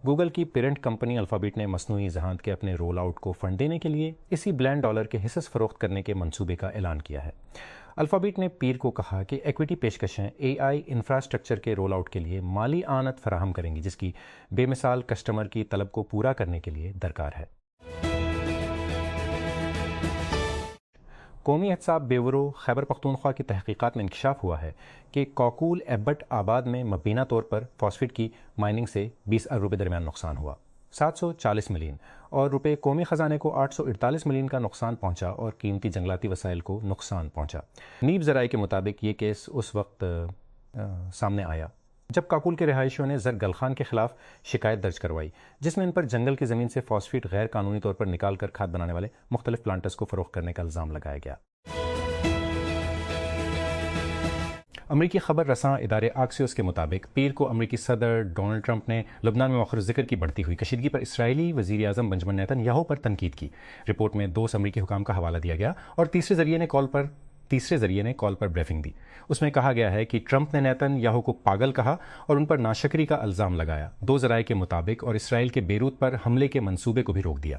Google کی parent company alphabet نے مصنوعی ذہانت کے اپنے رول آؤٹ کو فنڈ دینے کے لیے اسی بلین ڈالر کے حصص فروخت کرنے کے منصوبے کا اعلان کیا ہے۔ الفابیٹ نے پیر کو کہا کہ ایکویٹی پیشکشیں اے آئی انفراسٹرکچر کے رول آؤٹ کے لیے مالی اعانت فراہم کریں گی، جس کی بے مثال کسٹمر کی طلب کو پورا کرنے کے لیے درکار ہے۔ قومی احتساب بیورو خیبر پختونخوا کی تحقیقات میں انکشاف ہوا ہے کہ کوکول ایبٹ آباد میں مبینہ طور پر فاسفیٹ کی مائننگ سے 20 ارب روپے درمیان نقصان ہوا، 740 ملین، اور روپے قومی خزانے کو 848 ملین کا نقصان پہنچا اور قیمتی جنگلاتی وسائل کو نقصان پہنچا۔ نیب ذرائع کے مطابق یہ کیس اس وقت سامنے آیا جب کاکول کے رہائشیوں نے زرگل خان کے خلاف شکایت درج کروائی، جس میں ان پر جنگل کی زمین سے فاسفیٹ غیر قانونی طور پر نکال کر کھاد بنانے والے مختلف پلانٹس کو فروخت کرنے کا الزام لگایا گیا۔ امریکی خبر رساں ادارے آکسیوس کے مطابق پیر کو امریکی صدر ڈونلڈ ٹرمپ نے لبنان میں مؤخر ذکر کی بڑھتی ہوئی کشیدگی پر اسرائیلی وزیر اعظم بنجمن نیتن یاہو پر تنقید کی۔ رپورٹ میں 2 امریکی حکام کا حوالہ دیا گیا اور تیسرے ذریعے نے کال پر بریفنگ دی۔ اس میں کہا گیا ہے کہ ٹرمپ نے نیتن یاہو کو پاگل کہا اور ان پر ناشکری کا الزام لگایا۔ 2 ذرائع کے مطابق اور اسرائیل کے بیروت پر حملے کے منصوبے کو بھی روک دیا۔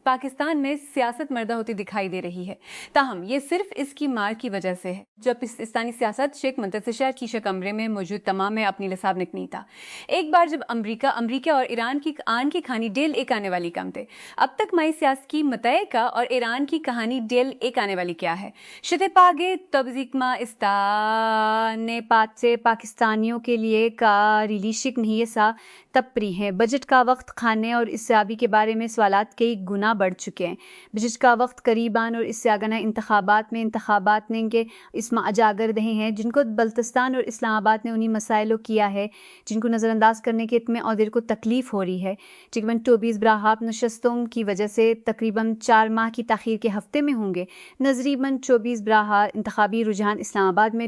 پاکستان میں سیاست مردہ ہوتی دکھائی دے رہی ہے، تاہم یہ صرف اس کی مار کی وجہ سے ہے۔ جب پاکستانی سیاست شیخ منتصر شہر کی کمرے میں موجود تمام میں اپنی لساب نکنی تھا۔ ایک بار جب امریکہ اور ایران کی آن کی کہانی ڈیل ایک آنے والی کم تھے، اب تک مائی سیاست کی متعلقہ اور ایران کی کہانی ڈیل ایک آنے والی کیا ہے؟ شتے پاگے تبزیکما استانے پات سے پاکستانیوں کے لیے کا ریلیشک نہیں سا تپری ہے۔ بجٹ کا وقت کھانے اور اس سیابی کے بارے میں سوالات کئی گنا بڑھ چکے ہیں۔ بجٹ کا وقت قریباً اور اس سے آگانا انتخابات نے ان کے اسما اجاگر دہے ہیں، جن کو بلتستان اور اسلام آباد نے انہی مسائلوں کیا ہے جن کو نظر انداز کرنے کے اتمے اور دیر کو تکلیف ہو رہی ہے۔ تقریباً 24 براہاب نشستوں کی وجہ سے تقریباً 4 ماہ کی تاخیر کے ہفتے میں ہوں گے۔ نظریباً 24 براہا انتخابی رجحان اسلام آباد میں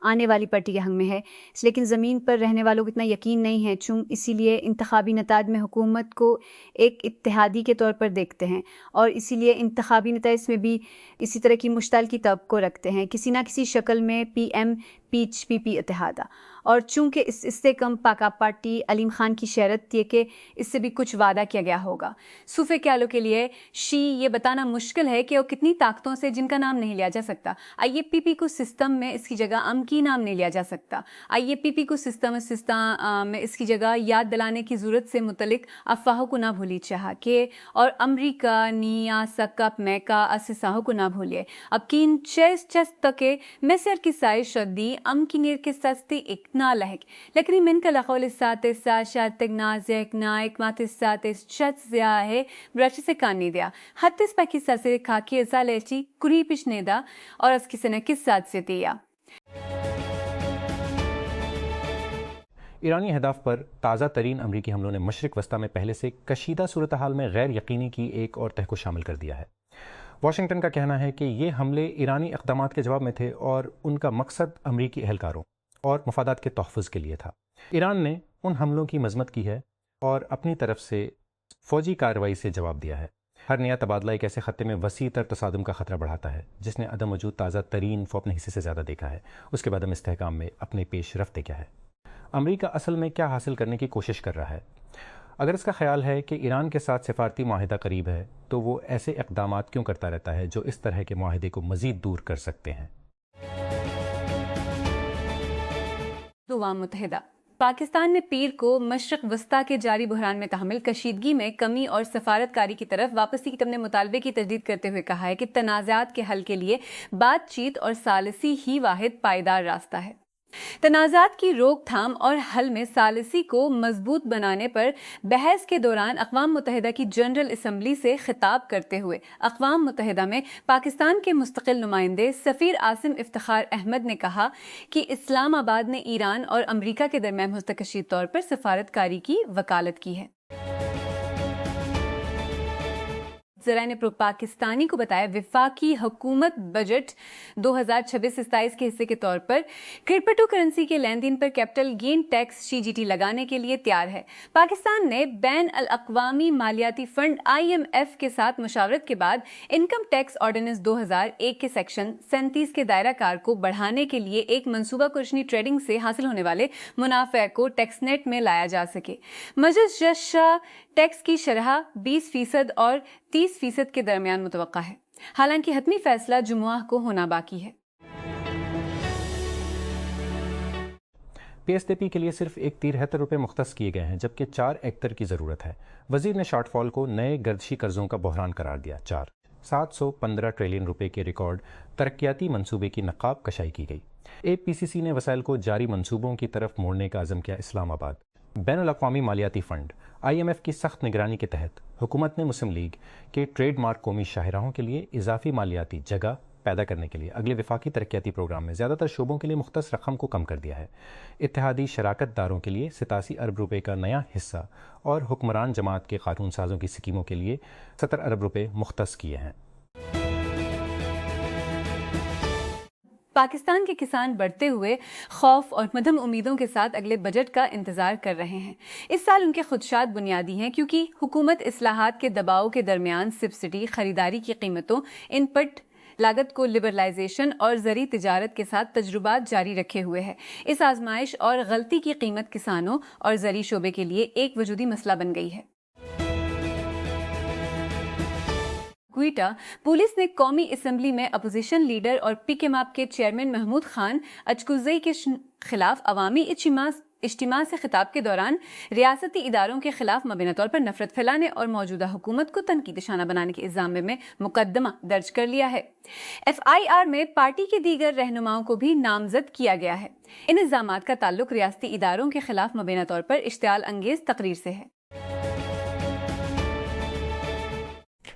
آنے والی پارٹی کے حق میں ہے، لیکن زمین پر رہنے والوں کو اتنا یقین نہیں ہے، اسی لیے انتخابی نتائج میں حکومت کو ایک اتحادی کے طور پر دیکھتے ہیں اور اسی لیے انتخابی نتائج میں بھی اسی طرح کی مشتعلقی توقع رکھتے ہیں، کسی نہ کسی شکل میں پی پی اتحادہ۔ اور چونکہ اس سے کم پاکا پارٹی علیم خان کی شہرت تھی کہ اس سے بھی کچھ وعدہ کیا گیا ہوگا۔ صوفے کیالوں کے لیے یہ بتانا مشکل ہے کہ وہ کتنی طاقتوں سے جن کا نام نہیں لیا جا سکتا۔ پی کو سسٹم میں اس کی جگہ کی نام نہیں لیا جا سکتا۔ پی کو سسٹم میں اس کی جگہ یاد دلانے کی ضرورت سے متعلق افواہوں کو نہ بھولی چاہا کہ اور امریکہ نیا سکپ میں کا اسساہوں کو نہ بھولیے۔ اب کین چیس تک میں سر کی سائے شدی کنیر کے سستی ایک نا لہک لیکن من کا لخول ساتے سا شاتک نازک نائک مات ساتے شت زیا ہے برش سے کانی دیا ہتس پاکی ساسے کھاکی ازا لیچی کری پشنے دا اور اس کی سنہ کس ساتھ سے دیا۔ ایرانی اہداف پر تازہ ترین امریکی حملوں نے مشرق وسطی میں پہلے سے کشیدہ صورتحال میں غیر یقینی کی ایک اور تہ کو شامل کر دیا ہے۔ واشنگٹن کا کہنا ہے کہ یہ حملے ایرانی اقدامات کے جواب میں تھے اور ان کا مقصد امریکی اہلکاروں اور مفادات کے تحفظ کے لیے تھا۔ ایران نے ان حملوں کی مذمت کی ہے اور اپنی طرف سے فوجی کارروائی سے جواب دیا ہے۔ ہر نیا تبادلہ ایک ایسے خطے میں وسیع تر تصادم کا خطرہ بڑھاتا ہے جس نے عدم وجود تازہ ترین اپنے حصے سے زیادہ دیکھا ہے۔ اس کے بعد ہم استحکام میں اپنے پیش رفتے کیا ہے؟ امریکہ اصل میں کیا حاصل کرنے کی کوشش کر رہا ہے؟ اگر اس کا خیال ہے کہ ایران کے ساتھ سفارتی معاہدہ قریب ہے تو وہ ایسے اقدامات کیوں کرتا رہتا ہے جو اس طرح کے معاہدے کو مزید دور کر سکتے ہیں؟ اقوام متحدہ پاکستان نے پیر کو مشرق وسطی کے جاری بحران میں تحمل کشیدگی میں کمی اور سفارت کاری کی طرف واپسی کے اپنے مطالبے کی تجدید کرتے ہوئے کہا ہے کہ تنازعات کے حل کے لیے بات چیت اور ثالثی ہی واحد پائیدار راستہ ہے۔ تنازعات کی روک تھام اور حل میں ثالثی کو مضبوط بنانے پر بحث کے دوران اقوام متحدہ کی جنرل اسمبلی سے خطاب کرتے ہوئے اقوام متحدہ میں پاکستان کے مستقل نمائندے سفیر عاصم افتخار احمد نے کہا کہ اسلام آباد نے ایران اور امریکہ کے درمیان مستقشی طور پر سفارت کاری کی وکالت کی ہے۔ ذرائع نے پاکستانی کو بتایا وفاقی حکومت بجٹ 2026-27 کے حصے کے طور پر کرپٹو کرنسی کے لین دین پر کیپٹل گین ٹیکس CGT لگانے کے لیے تیار ہے۔ پاکستان نے بین الاقوامی مالیاتی فنڈ IMF کے ساتھ مشاورت کے بعد انکم ٹیکس آرڈیننس 2001 کے سیکشن 37 کے دائرہ کار کو بڑھانے کے لیے ایک منصوبہ کو روشنی ٹریڈنگ سے حاصل ہونے والے منافع کو ٹیکس نیٹ میں لایا جا سکے۔ مجلس شاہ ٹیکس کی شرح 20% اور 30% کے درمیان متوقع ہے، حالانکہ حتمی فیصلہ جمعہ کو ہونا باقی ہے۔ PSDP کے لیے صرف 73 روپے مختص کیے گئے ہیں، جبکہ 4 ایکڑ کی ضرورت ہے۔ وزیر نے شارٹ فال کو نئے گردشی قرضوں کا بحران قرار دیا۔ 715 ٹریلین روپے کے ریکارڈ ترقیاتی منصوبے کی نقاب کشائی کی گئی۔ APCC نے وسائل کو جاری منصوبوں کی طرف موڑنے کا عزم کیا۔ اسلام آباد بین الاقوامی مالیاتی فنڈ IMF کی سخت نگرانی کے تحت حکومت نے مسلم لیگ کے ٹریڈ مارک قومی شاہراہوں کے لیے اضافی مالیاتی جگہ پیدا کرنے کے لیے اگلے وفاقی ترقیاتی پروگرام میں زیادہ تر شعبوں کے لیے مختص رقم کو کم کر دیا ہے۔ اتحادی شراکت داروں کے لیے 87 ارب روپے کا نیا حصہ اور حکمران جماعت کے قانون سازوں کی سکیموں کے لیے 70 ارب روپے مختص کیے ہیں۔ پاکستان کے کسان بڑھتے ہوئے خوف اور مدھم امیدوں کے ساتھ اگلے بجٹ کا انتظار کر رہے ہیں۔ اس سال ان کے خدشات بنیادی ہیں، کیونکہ حکومت اصلاحات کے دباؤ کے درمیان سبسڈی، خریداری کی قیمتوں، ان پٹ لاگت کو لبرلائزیشن اور زرعی تجارت کے ساتھ تجربات جاری رکھے ہوئے ہے۔ اس آزمائش اور غلطی کی قیمت کسانوں اور زرعی شعبے کے لیے ایک وجودی مسئلہ بن گئی ہے۔ کوئٹہ پولیس نے قومی اسمبلی میں اپوزیشن لیڈر اور PKMAP کے چیئرمین محمود خان اچکوزئی کے خلاف عوامی اجتماع سے خطاب کے دوران ریاستی اداروں کے خلاف مبینہ طور پر نفرت پھیلانے اور موجودہ حکومت کو تنقید نشانہ بنانے کے الزام میں مقدمہ درج کر لیا ہے۔ FIR میں پارٹی کے دیگر رہنماؤں کو بھی نامزد کیا گیا ہے۔ ان الزامات کا تعلق ریاستی اداروں کے خلاف مبینہ طور پر اشتعال انگیز تقریر سے ہے۔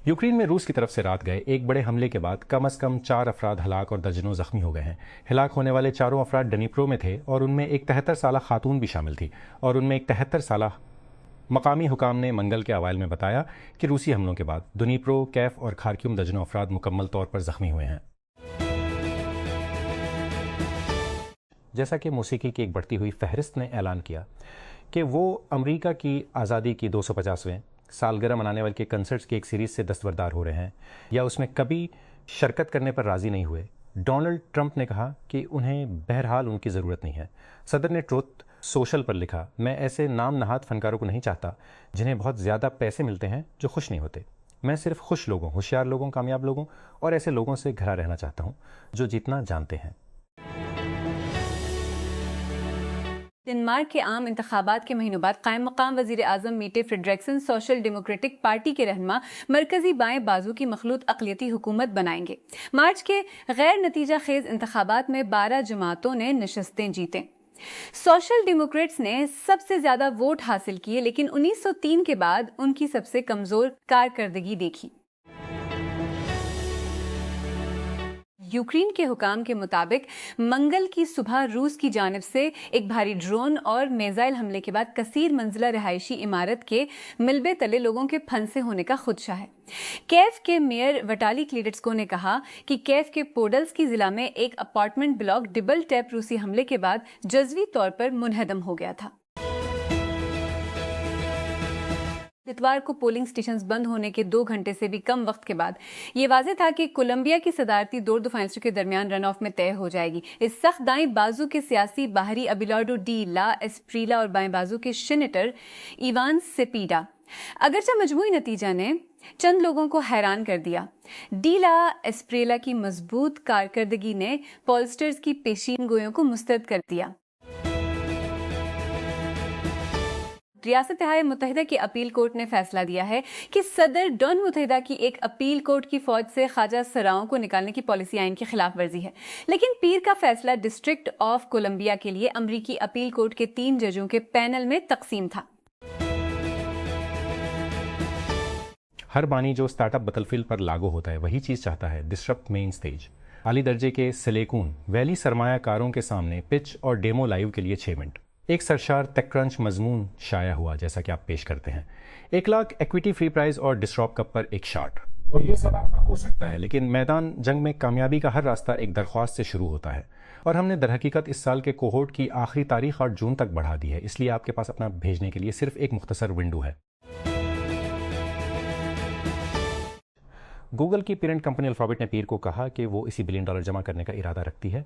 یوکرین میں روس کی طرف سے رات گئے ایک بڑے حملے کے بعد کم از کم 4 افراد ہلاک اور درجنوں زخمی ہو گئے ہیں۔ ہلاک ہونے والے 4 افراد ڈنیپرو میں تھے اور ان میں ایک 73 سالہ خاتون بھی شامل تھی، اور ان میں ایک 73 سالہ مقامی حکام نے منگل کے اوائل میں بتایا کہ روسی حملوں کے بعد ڈنیپرو، کیف اور خارکیوم درجنوں افراد مکمل طور پر زخمی ہوئے ہیں۔ جیسا کہ موسیقی کی ایک بڑھتی ہوئی فہرست نے اعلان کیا کہ وہ امریکہ کی آزادی کی 250ویں سالگرہ منانے والے کے کنسرٹس کی ایک سیریز سے دستبردار ہو رہے ہیں یا اس میں کبھی شرکت کرنے پر راضی نہیں ہوئے، ڈونلڈ ٹرمپ نے کہا کہ انہیں بہرحال ان کی ضرورت نہیں ہے۔ صدر نے ٹروتھ سوشل پر لکھا، میں ایسے نام نہاد فنکاروں کو نہیں چاہتا جنہیں بہت زیادہ پیسے ملتے ہیں جو خوش نہیں ہوتے۔ میں صرف خوش لوگوں، ہوشیار لوگوں، کامیاب لوگوں اور ایسے لوگوں سے گھرا رہنا چاہتا ہوں جو جیتنا جانتے ہیں۔ ڈنمارک کے عام انتخابات کے مہینوں بعد قائم مقام وزیر اعظم میٹے فریڈریکسن سوشل ڈیموکریٹک پارٹی کے رہنما مرکزی بائیں بازو کی مخلوط اقلیتی حکومت بنائیں گے۔ مارچ کے غیر نتیجہ خیز انتخابات میں 12 جماعتوں نے نشستیں جیتیں۔ سوشل ڈیموکریٹس نے سب سے زیادہ ووٹ حاصل کیے، لیکن 1903 کے بعد ان کی سب سے کمزور کارکردگی دیکھی۔ یوکرین کے حکام کے مطابق منگل کی صبح روس کی جانب سے ایک بھاری ڈرون اور میزائل حملے کے بعد کثیر منزلہ رہائشی عمارت کے ملبے تلے لوگوں کے پھنسے ہونے کا خدشہ ہے۔ کیف کے میئر وٹالی کلیٹسکو نے کہا کہ کیف کے پوڈلس کی ضلع میں ایک اپارٹمنٹ بلاک ڈبل ٹیپ روسی حملے کے بعد جزوی طور پر منہدم ہو گیا تھا۔ اتوار کو پولنگ سٹیشنز بند ہونے کے 2 گھنٹے سے بھی کم وقت کے بعد یہ واضح تھا کہ کولمبیا کی صدارتی دور دو فائنلسٹوں کے درمیان رن آف میں طے ہو جائے گی۔ اس سخت دائیں بازو کے سیاسی باہری ابیلارڈو ڈی لا اسپریلا اور بائیں بازو کے سینیٹر ایوان سیپیڈا، اگرچہ مجموعی نتیجہ نے چند لوگوں کو حیران کر دیا۔ ڈی لا اسپریلا کی مضبوط کارکردگی نے پولسٹرز کی پیشین گوئیوں کو مسترد کر دیا۔ ریاست متحدہ کی اپیل کورٹ نے فیصلہ دیا ہے کہ صدر ڈون متحدہ کی ایک اپیل کورٹ کی فوج سے خواجہ سراؤں کو نکالنے کی پالیسی آئین کی خلاف ورزی ہے، لیکن پیر کا فیصلہ ڈسٹرکٹ آف کولمبیا کے لیے امریکی اپیل کورٹ کے 3 ججوں کے پینل میں تقسیم تھا۔ ہر بانی جو سٹارٹ اپ بتل فیلڈ پر لاگو ہوتا ہے وہی چیز چاہتا ہے، ڈسرپٹ مین سٹیج۔ اعلی درجے کے سلیکون ویلی سرمایہ کاروں کے سامنے پچ اور ڈیمو لائیو کے لیے 6 منٹ۔ ایک سرشار ٹیک کرنچ مضمون شائع ہوا جیسا کہ آپ پیش کرتے ہیں۔ 1 لاکھ ایکویٹی فری پرائز اور ڈسراپ کپ پر ایک شارٹ۔ تو یہ سب ہو سکتا ہے، لیکن میدان جنگ میں کامیابی کا ہر راستہ ایک درخواست سے شروع ہوتا ہے، اور ہم نے در حقیقت اس سال کے کوہورٹ کی آخری تاریخ 8 جون تک بڑھا دی ہے، اس لیے آپ کے پاس اپنا بھیجنے کے لیے صرف ایک مختصر ونڈو ہے۔ گوگل کی پیرنٹ کمپنی الفابیٹ نے پیر کو کہا کہ وہ اسی $1 بلین جمع کرنے کا ارادہ رکھتی ہے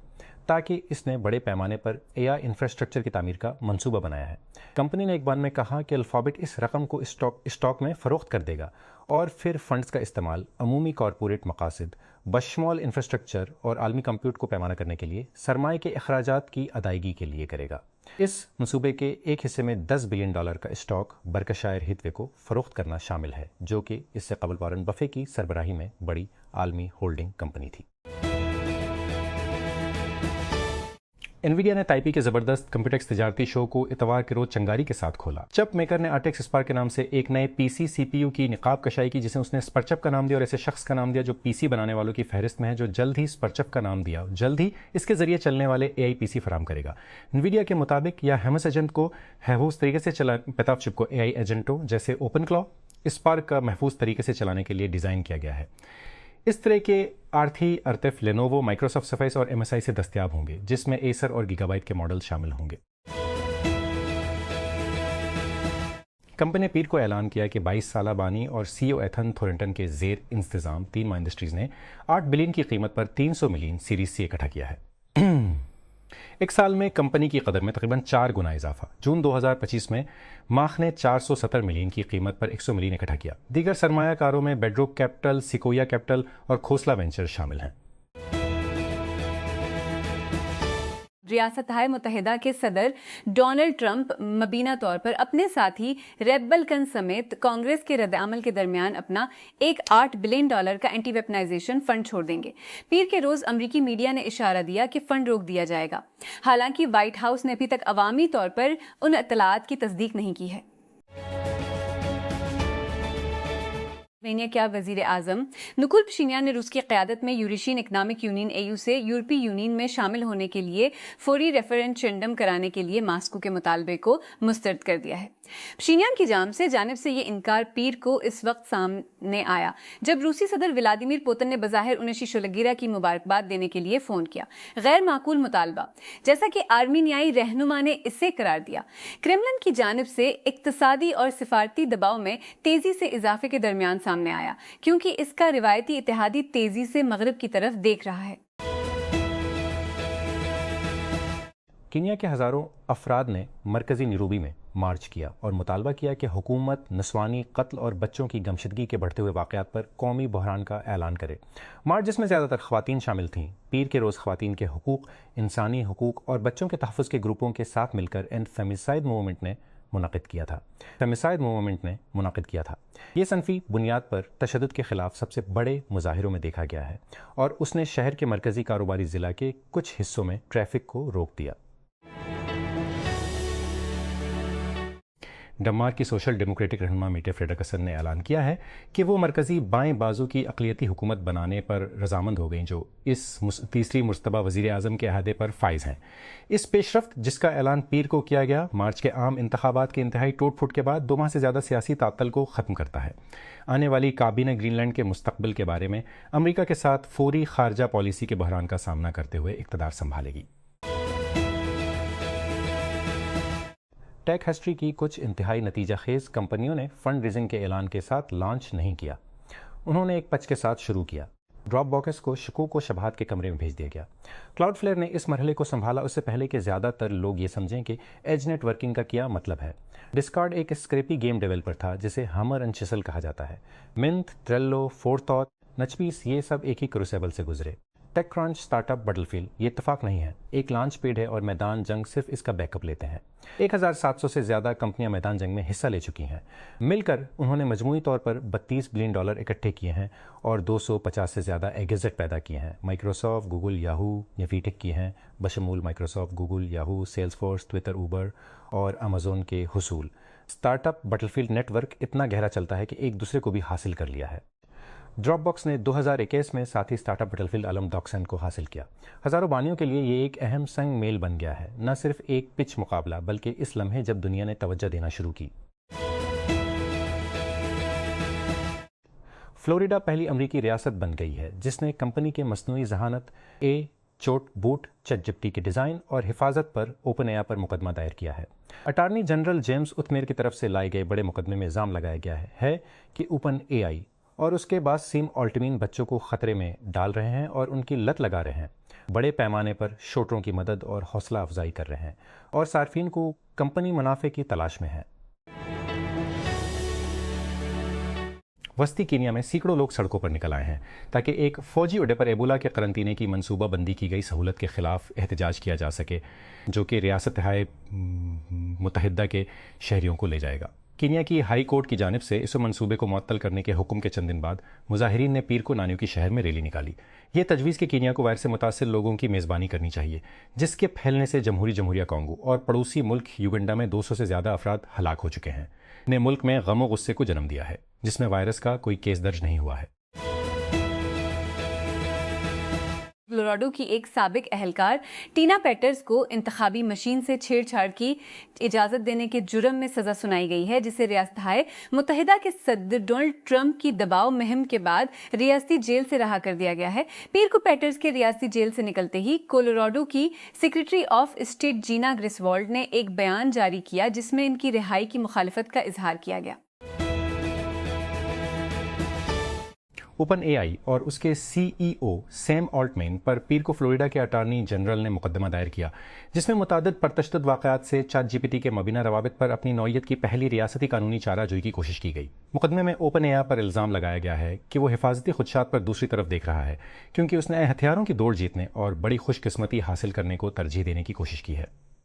تاکہ اس نے بڑے پیمانے پر AI انفراسٹرکچر کی تعمیر کا منصوبہ بنایا ہے۔ کمپنی نے ایک بیان میں کہا کہ الفابیٹ اس رقم کو اسٹاک میں فروخت کر دے گا اور پھر فنڈز کا استعمال عمومی کارپوریٹ مقاصد بشمول انفراسٹرکچر اور عالمی کمپیوٹ کو پیمانہ کرنے کے لیے سرمایہ کے اخراجات کی ادائیگی کے لیے کرے گا۔ اس منصوبے کے ایک حصے میں $10 بلین کا اسٹاک برکشائر ہیتھوے کو فروخت کرنا شامل ہے، جو کہ اس سے قبل وارن بفے کی سربراہی میں بڑی عالمی ہولڈنگ کمپنی تھی۔ انویڈیا نے تائپی کے زبردست کمپیوٹیکس تجارتی شو کو اتوار کے روز چنگاری کے ساتھ کھولا۔ چپ میکر نے RTX اسپارک کے نام سے ایک نئے PC CPU کی نقاب کشائی کی، جسے اس نے اسپرچپ کا نام دیا اور ایسے شخص کا نام دیا جو PC بنانے والوں کی فہرست میں ہے جو جلد ہی اسپرچپ کا نام دیا، جلد ہی اس کے ذریعے چلنے والے AI PC فراہم کرے گا۔ انویڈیا کے مطابق یا ہیمس ایجنٹ کو محفوظ طریقے سے پیتاف چپ کو AI ایجنٹوں جیسے اوپن کلاو اسپارک کا محفوظ طریقے سے چلانے کے لیے ڈیزائن کیا گیا ہے۔ اس طرح کے آرتھی، ارتف، لینووو، مائکروسافٹ سرفیس اور MSI سے دستیاب ہوں گے، جس میں ایسر اور گیگا بائٹ کے ماڈل شامل ہوں گے۔ کمپنی نے پیر کو اعلان کیا کہ 22 سالہ بانی اور CEO ایتھن تھورنٹن کے زیر انتظام 3 ماہ انڈسٹریز نے $8 بلین کی قیمت پر 300 ملین سیریز C اکٹھا کیا ہے۔ ایک سال میں کمپنی کی قدر میں تقریباً 4 گنا اضافہ۔ جون 2025 میں ماخ نے 470 ملین کی قیمت پر 100 ملین اکٹھا کیا۔ دیگر سرمایہ کاروں میں بیڈروک کیپٹل، سیکویا کیپٹل اور کھوسلا وینچر شامل ہیں۔ ریاستہائے متحدہ کے صدر ڈونلڈ ٹرمپ مبینہ طور پر اپنے ساتھی ریپبلکن سمیت کانگریس کے رد عمل کے درمیان اپنا ایک $8 بلین کا اینٹی ویپنائزیشن فنڈ چھوڑ دیں گے۔ پیر کے روز امریکی میڈیا نے اشارہ دیا کہ فنڈ روک دیا جائے گا، حالانکہ وائٹ ہاؤس نے ابھی تک عوامی طور پر ان اطلاعات کی تصدیق نہیں کی ہے۔ رومینیا کا وزیر اعظم نکول پشینیان نے روس کی قیادت میں یوریشین اکنامک یونین AU سے یورپی یونین میں شامل ہونے کے لیے فوری ریفرنڈم کرانے کے لیے ماسکو کے مطالبے کو مسترد کر دیا ہے۔ پشینیان کی جانب سے یہ انکار پیر کو اس وقت سامنے آیا جب روسی صدر ولادیمیر پوتن نے بظاہر انہیں شیشولگیرا کی مبارکباد دینے کے لیے فون کیا۔ غیر معقول مطالبہ، جیسا کہ آرمینیائی رہنما نے اسے قرار دیا۔ کرملن کی جانب سے اقتصادی اور سفارتی دباؤ میں تیزی سے اضافے کے درمیان سامنے آیا، کیونکہ اس کا روایتی اتحادی تیزی سے مغرب کی طرف دیکھ رہا ہے۔ کینیا کے ہزاروں افراد نے مرکزی نیروبی میں مارچ کیا اور مطالبہ کیا کہ حکومت نسوانی قتل اور بچوں کی گمشدگی کے بڑھتے ہوئے واقعات پر قومی بحران کا اعلان کرے۔ مارچ جس میں زیادہ تر خواتین شامل تھیں، پیر کے روز خواتین کے حقوق، انسانی حقوق اور بچوں کے تحفظ کے گروپوں کے ساتھ مل کر اینڈ فیمسائڈ موومنٹ نے منعقد کیا تھا۔ یہ صنفی بنیاد پر تشدد کے خلاف سب سے بڑے مظاہروں میں دیکھا گیا ہے اور اس نے شہر کے مرکزی کاروباری ضلع کے کچھ حصوں میں ٹریفک کو روک دیا۔ ڈنمارک کی سوشل ڈیموکریٹک رہنما میٹے فریڈرکسن نے اعلان کیا ہے کہ وہ مرکزی بائیں بازو کی اقلیتی حکومت بنانے پر رضامند ہو گئیں جو اس تیسری مرتبہ وزیر اعظم کے عہدے پر فائز ہیں۔ اس پیش رفت جس کا اعلان پیر کو کیا گیا، مارچ کے عام انتخابات کے انتہائی ٹوٹ پھوٹ کے بعد 2 ماہ سے زیادہ سیاسی تعطل کو ختم کرتا ہے۔ آنے والی کابینہ گرین لینڈ کے مستقبل کے بارے میں امریکہ کے ساتھ فوری خارجہ پالیسی کے بحران کا سامنا کرتے ہوئے اقتدار سنبھالے گی۔ ٹیک ہسٹری کی کچھ انتہائی نتیجہ خیز کمپنیوں نے فنڈ ریزنگ کے اعلان کے ساتھ لانچ نہیں کیا۔ انہوں نے ایک پچ کے ساتھ شروع کیا۔ ڈراپ باکس کو شکوک و شبہات کے کمرے میں بھیج دیا گیا۔ کلاؤڈ فلیئر نے اس مرحلے کو سنبھالا اس سے پہلے کہ زیادہ تر لوگ یہ سمجھیں کہ ایج نیٹ ورکنگ کا کیا مطلب ہے۔ ڈسکارڈ ایک اسکریپی گیم ڈیولپر تھا جسے ہمر اینڈ چسل کہا جاتا ہے۔ منت، ٹریلو، فورتھاٹ، نچپیس یہ سب ایک ہی کروسیبل سے گزرے۔ ٹیک کرانچ، اسٹارٹ اپ، بٹل فیلڈ یہ اتفاق نہیں ہے، ایک لانچ پیڈ ہے اور میدان جنگ صرف اس کا بیک اپ لیتے ہیں۔ 1700 سے زیادہ کمپنیاں میدان جنگ میں حصہ لے چکی ہیں۔ مل کر انہوں نے مجموعی طور پر $32 بلین اکٹھے کیے ہیں اور 250 سے زیادہ ایگزٹ پیدا کیے ہیں۔ مائکروسافٹ، گوگل، یاہو یا ویٹیک کی ہیں، بشمول Microsoft, Google, Yahoo, Salesforce, Twitter, Uber اور امازون کے حصول۔ Startup battlefield network اتنا گہرا چلتا ہے کہ ایک دوسرے کو بھی حاصل کر لیا ہے۔ ڈراپ باکس نے 2021 میں ساتھی اسٹارٹ اپ بٹل فیلڈ علم ڈاکسن کو حاصل کیا۔ ہزاروں بانیوں کے لیے یہ ایک اہم سنگ میل بن گیا ہے، نہ صرف ایک پچ مقابلہ بلکہ اس لمحے جب دنیا نے توجہ دینا شروع کی۔ فلوریڈا پہلی امریکی ریاست بن گئی ہے جس نے کمپنی کے مصنوعی ذہانت chatbot chat G P T کے ڈیزائن اور حفاظت پر اوپن اے آئی پر مقدمہ دائر کیا ہے۔ اٹارنی جنرل جیمز اتمیر کی طرف سے لائے گئے بڑے مقدمے میں الزام لگایا گیا ہے کہ اوپن اے آئی اور اس کے بعد سیم آلٹمین بچوں کو خطرے میں ڈال رہے ہیں اور ان کی لت لگا رہے ہیں، بڑے پیمانے پر شوٹروں کی مدد اور حوصلہ افزائی کر رہے ہیں اور صارفین کو کمپنی منافع کی تلاش میں ہے۔ وسطی کینیا میں سینکڑوں لوگ سڑکوں پر نکل آئے ہیں تاکہ ایک فوجی اڈے پر ایبولا کے قرنطینے کی منصوبہ بندی کی گئی سہولت کے خلاف احتجاج کیا جا سکے، جو کہ ریاستہائے متحدہ کے شہریوں کو لے جائے گا۔ کینیا کی ہائی کورٹ کی جانب سے اس منصوبے کو معطل کرنے کے حکم کے چند دن بعد مظاہرین نے پیر کو نانیوکی شہر میں ریلی نکالی۔ یہ تجویز کہ کینیا کو وائرس سے متاثر لوگوں کی میزبانی کرنی چاہیے، جس کے پھیلنے سے جمہوریہ کانگو اور پڑوسی ملک یوگنڈا میں 200 سے زیادہ افراد ہلاک ہو چکے ہیں، نے ملک میں غم و غصے کو جنم دیا ہے جس میں وائرس کا کوئی کیس درج نہیں ہوا ہے۔ کولوراڈو کی ایک سابق اہلکار ٹینا پیٹرز کو انتخابی مشین سے چھیڑ چھاڑ کی اجازت دینے کے جرم میں سزا سنائی گئی ہے، جسے ریاستہائے متحدہ کے صدر ڈونلڈ ٹرمپ کی دباؤ مہم کے بعد ریاستی جیل سے رہا کر دیا گیا ہے۔ پیر کو پیٹرز کے ریاستی جیل سے نکلتے ہی کولوراڈو کی سیکریٹری آف اسٹیٹ جینا گریسوالڈ نے ایک بیان جاری کیا جس میں ان کی رہائی کی مخالفت کا اظہار کیا گیا۔ اوپن اے آئی اور اس کے سی ای او سیم آلٹمین پر پیر کو فلوریڈا کے اٹارنی جنرل نے مقدمہ دائر کیا، جس میں متعدد پرتشدد واقعات سے چیٹ جی پی ٹی کے مبینہ روابط پر اپنی نوعیت کی پہلی ریاستی قانونی چارہ جوئی کی کوشش کی گئی۔ مقدمے میں اوپن اے آئی پر الزام لگایا گیا ہے کہ وہ حفاظتی خدشات پر دوسری طرف دیکھ رہا ہے کیونکہ اس نے ہتھیاروں کی دوڑ جیتنے اور بڑی خوش قسمتی حاصل کرنے کو ترجیح دینے کی کوشش کی ہے۔